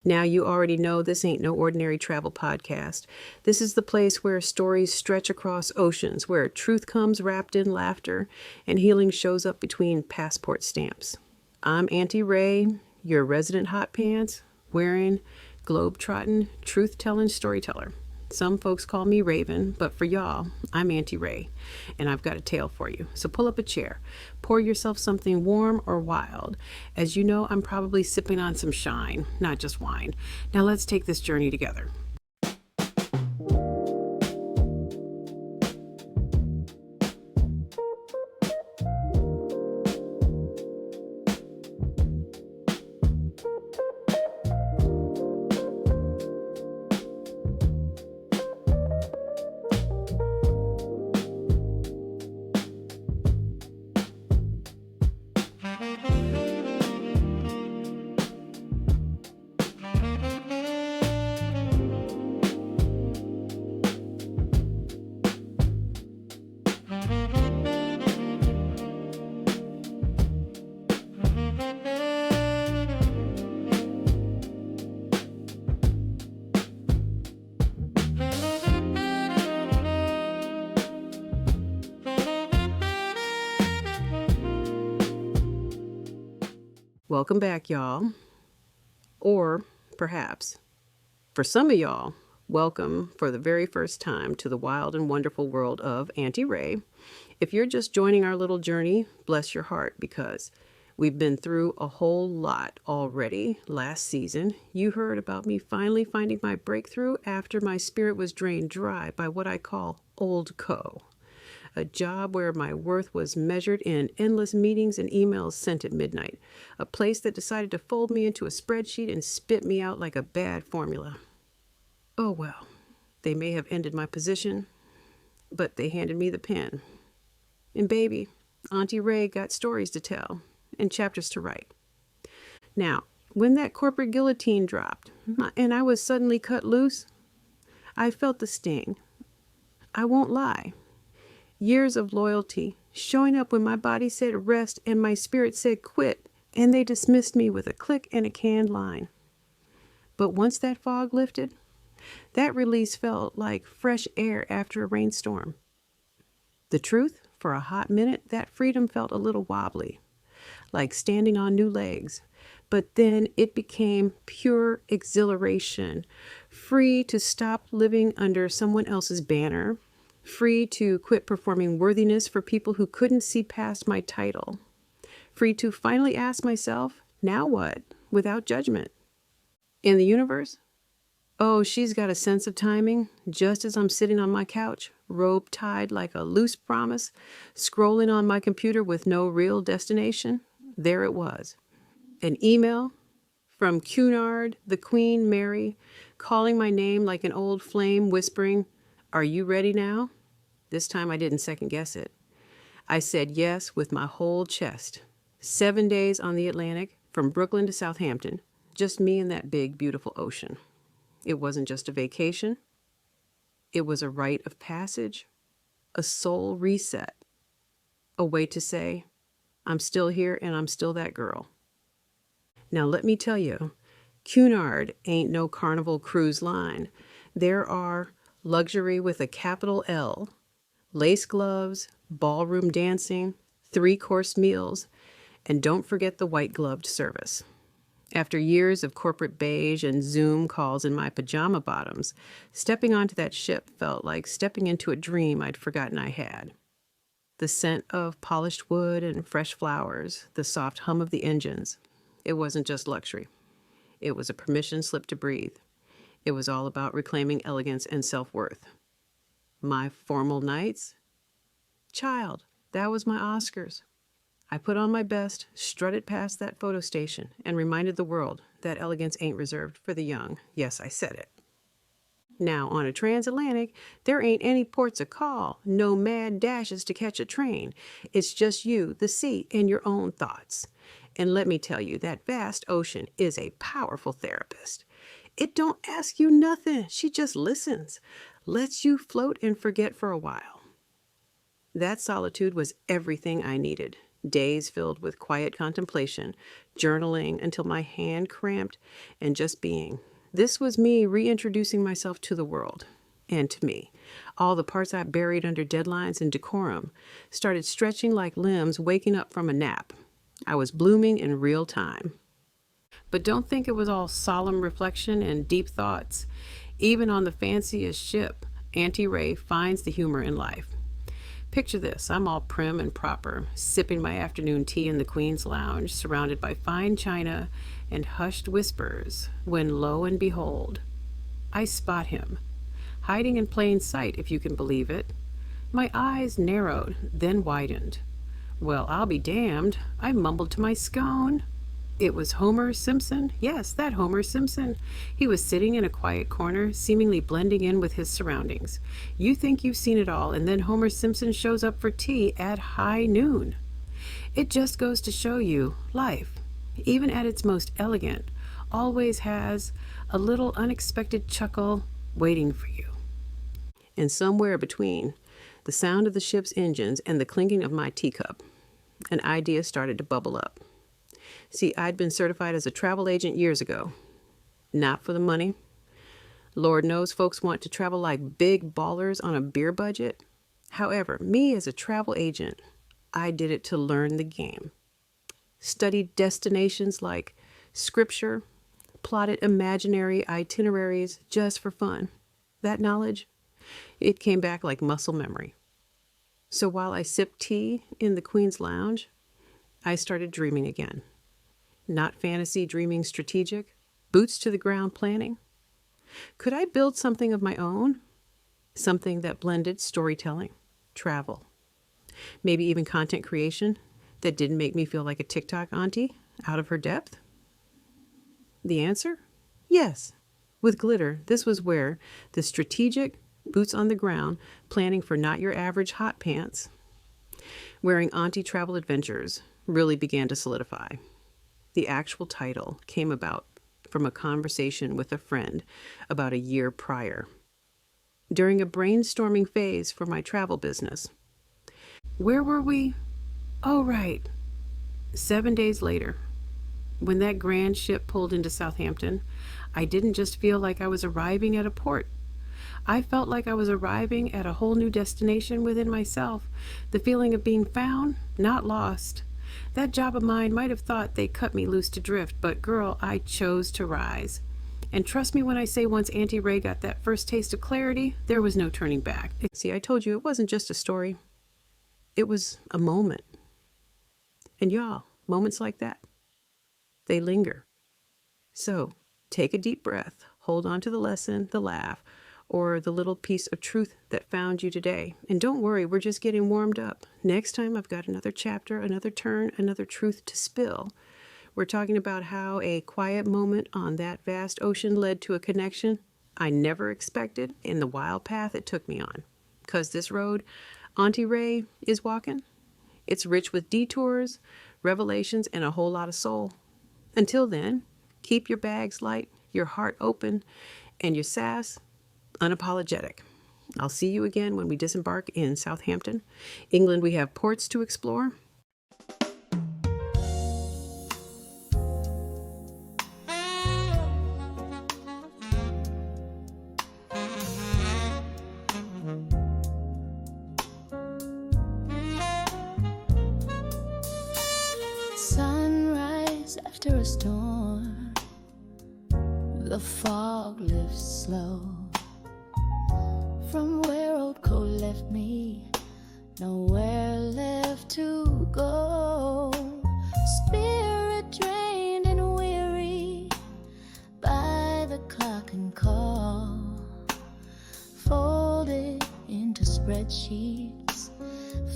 Now you already know this ain't no ordinary travel podcast. This is the place where stories stretch across oceans, where truth comes wrapped in laughter, and healing shows up between passport stamps. I'm Auntie Ray, your resident hot pants, wearing, globe-trotting, truth-telling storyteller. Some folks call me Raven, but for y'all, I'm Auntie Ray, and I've got a tale for you. So pull up a chair, pour yourself something warm or wild. As you know, I'm probably sipping on some shine, not just wine. Now let's take this journey together. Welcome back, y'all. Or perhaps, for some of y'all, welcome for the very first time to the wild and wonderful world of Auntie Ray. If you're just joining our little journey, bless your heart, because we've been through a whole lot already. Last season, you heard about me finally finding my breakthrough after my spirit was drained dry by what I call old co. A job where my worth was measured in endless meetings and emails sent at midnight. A place that decided to fold me into a spreadsheet and spit me out like a bad formula. Oh well, they may have ended my position, but they handed me the pen. And baby, Auntie Ray got stories to tell and chapters to write. Now, when that corporate guillotine dropped and I was suddenly cut loose, I felt the sting. I won't lie. Years of loyalty, showing up when my body said rest and my spirit said quit, and they dismissed me with a click and a canned line. But once that fog lifted, that release felt like fresh air after a rainstorm. The truth, for a hot minute, that freedom felt a little wobbly, like standing on new legs. But then it became pure exhilaration, free to stop living under someone else's banner, free to quit performing worthiness for people who couldn't see past my title, free to finally ask myself, now what, without judgment. In the universe? Oh, she's got a sense of timing. Just as I'm sitting on my couch, robe tied like a loose promise, scrolling on my computer with no real destination, there it was. An email from Cunard, the Queen Mary, calling my name like an old flame, whispering, "Are you ready now?" This time I didn't second guess it. I said yes with my whole chest. 7 days on the Atlantic, from Brooklyn to Southampton, just me and that big, beautiful ocean. It wasn't just a vacation. It was a rite of passage, a soul reset, a way to say, I'm still here and I'm still that girl. Now let me tell you, Cunard ain't no Carnival cruise line. There are luxury with a capital L, lace gloves, ballroom dancing, 3-course meals, and don't forget the white-gloved service. After years of corporate beige and Zoom calls in my pajama bottoms, stepping onto that ship felt like stepping into a dream I'd forgotten I had. The scent of polished wood and fresh flowers, the soft hum of the engines. It wasn't just luxury. It was a permission slip to breathe. It was all about reclaiming elegance and self-worth. My formal nights? Child, that was my Oscars. I put on my best, strutted past that photo station, and reminded the world that elegance ain't reserved for the young. Yes, I said it. Now, on a transatlantic, there ain't any ports of call, no mad dashes to catch a train. It's just you, the sea, and your own thoughts. And let me tell you, that vast ocean is a powerful therapist. It don't ask you nothing. She just listens, lets you float and forget for a while. That solitude was everything I needed. Days filled with quiet contemplation, journaling until my hand cramped, and just being. This was me reintroducing myself to the world and to me. All the parts I buried under deadlines and decorum started stretching like limbs waking up from a nap. I was blooming in real time. But don't think it was all solemn reflection and deep thoughts. Even on the fanciest ship, Auntie Ray finds the humor in life. Picture this, I'm all prim and proper, sipping my afternoon tea in the Queen's Lounge, surrounded by fine china and hushed whispers, when lo and behold, I spot him, hiding in plain sight, if you can believe it. My eyes narrowed, then widened. Well, I'll be damned, I mumbled to my scone. It was Homer Simpson. Yes, that Homer Simpson. He was sitting in a quiet corner, seemingly blending in with his surroundings. You think you've seen it all, and then Homer Simpson shows up for tea at high noon. It just goes to show you, life, even at its most elegant, always has a little unexpected chuckle waiting for you. And somewhere between the sound of the ship's engines and the clinking of my teacup, an idea started to bubble up. See, I'd been certified as a travel agent years ago. Not for the money. Lord knows folks want to travel like big ballers on a beer budget. However, me as a travel agent, I did it to learn the game. Studied destinations like scripture, plotted imaginary itineraries just for fun. That knowledge, it came back like muscle memory. So while I sipped tea in the Queen's Lounge, I started dreaming again. Not fantasy dreaming strategic, boots to the ground planning. Could I build something of my own? Something that blended storytelling, travel, maybe even content creation that didn't make me feel like a TikTok auntie out of her depth? The answer? Yes. With glitter, this was where the strategic, boots on the ground, planning for not your average hot pants, wearing auntie travel adventures really began to solidify. The actual title came about from a conversation with a friend about a year prior, during a brainstorming phase for my travel business. Where were we? Oh, right. 7 days later, when that grand ship pulled into Southampton, I didn't just feel like I was arriving at a port. I felt like I was arriving at a whole new destination within myself, the feeling of being found, not lost. That job of mine might have thought they cut me loose to drift, but girl, I chose to rise. And trust me when I say once Auntie Ray got that first taste of clarity, there was no turning back. See, I told you it wasn't just a story. It was a moment. And y'all, moments like that, they linger. So take a deep breath, hold on to the lesson, the laugh, or the little piece of truth that found you today. And don't worry, we're just getting warmed up. Next time I've got another chapter, another turn, another truth to spill. We're talking about how a quiet moment on that vast ocean led to a connection I never expected in the wild path it took me on. Because this road Auntie Ray is walking, it's rich with detours, revelations, and a whole lot of soul. Until then, keep your bags light, your heart open, and your sass unapologetic. I'll see you again when we disembark in Southampton. England, we have ports to explore. Sunrise after a storm, the fog lifts slow. From where old coat left me, nowhere left to go. Spirit drained and weary by the clock and call, folded into spreadsheets,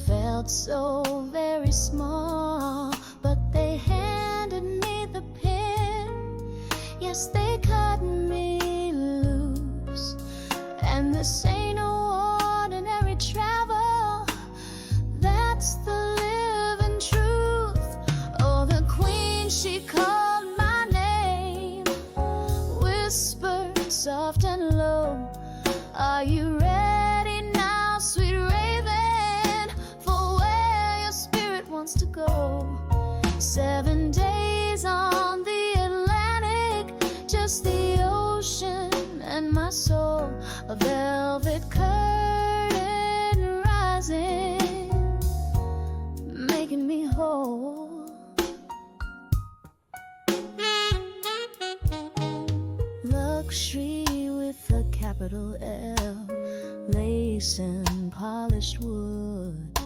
felt so very small. But they handed me the pen, yes, they cut me loose. And this ain't no ordinary travel, that's the living truth. Oh, the Queen, she called my name, whispered soft and low, are you ready now, sweet raven, for where your spirit wants to go? ocean and my soul, a velvet curtain rising, making me whole. Luxury with a capital L, lace and polished wood,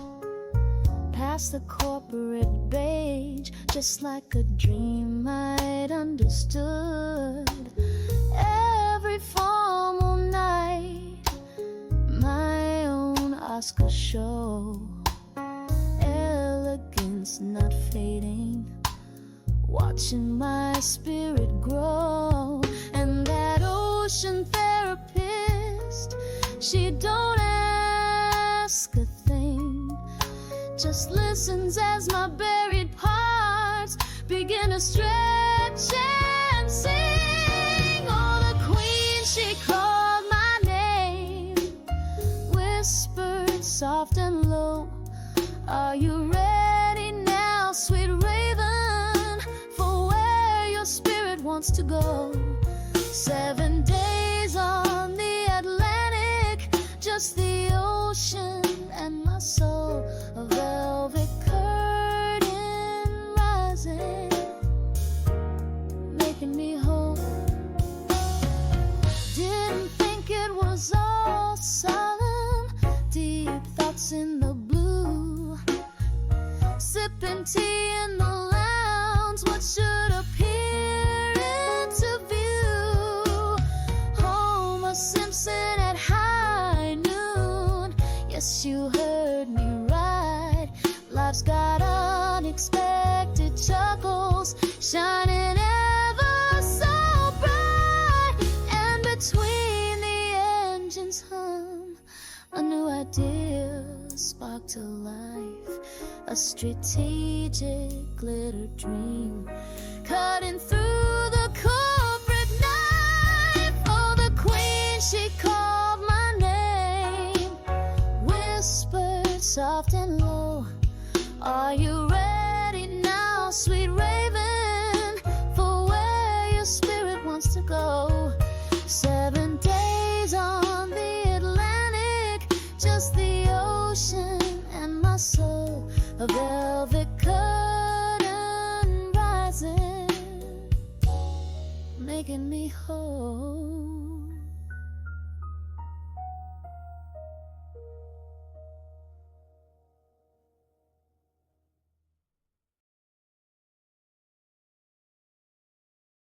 past the corporate beige, just like a dream I'd understood. Every formal night, my own Oscar show, elegance not fading, watching my spirit grow. And that ocean therapist, she don't ask a thing, just listens as my buried parts begin to stretch and sing. Oh, the queen, she called my name, whispered soft and low, are you ready now, sweet raven, for where your spirit wants to go? 7 days on the Atlantic, just the ocean and my soul, a velvet curtain rising, making me whole. Didn't think it was all solemn, deep thoughts in the blue, sipping tea in the lounge, what should appear into view. Homer Simpson at high noon, yes, you heard me right. Life's got unexpected chuckles, shining ever so bright. And between the engines hum, a new idea sparked to life, a strategic glitter dream, cutting through the corporate knife. Oh, the queen, she called my name, whispered soft and low, are you ready now, sweet raven, for where your spirit wants to go? 7 days on the Atlantic, just the ocean and my soul, a velvet curtain rising, making me whole.